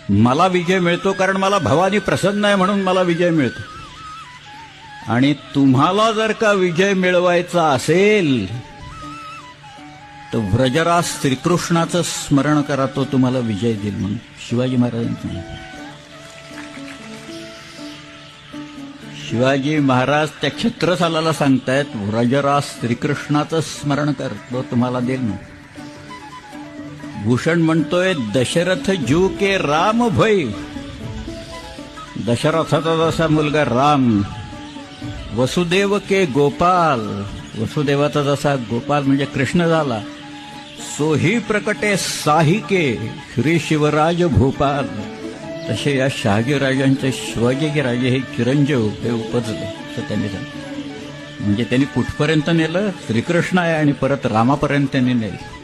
मला विजय मिळतो कारण मला भवानी प्रसन्न आहे म्हणून मला विजय मिळतो. आणि तुम्हाला जर का विजय मिळवायचा असेल तर व्रजराज श्रीकृष्णाचं स्मरण करा, तो तुम्हाला विजय देईल म्हणून शिवाजी महाराजांचं. शिवाजी महाराज त्या छत्रसालाला सांगतायत व्रजराज श्रीकृष्णाचं स्मरण कर, तो तुम्हाला देईल म्हणून. भूषण म्हणतोय दशरथ जू के राम भई, दशरथाचा जसा मुलगा राम, वसुदेव के गोपाल, वसुदेवाचा जसा गोपाल म्हणजे कृष्ण झाला, सोही प्रकटे साहिके श्री शिवराज भूपाल, तसे या शहाजीराजांचे शिवाजी राजे हे चिरंजीव हे उपजले असं त्यांनी सांगितलं. म्हणजे त्यांनी कुठपर्यंत नेलं, श्रीकृष्ण आहे आणि परत रामापर्यंत त्यांनी नेलं.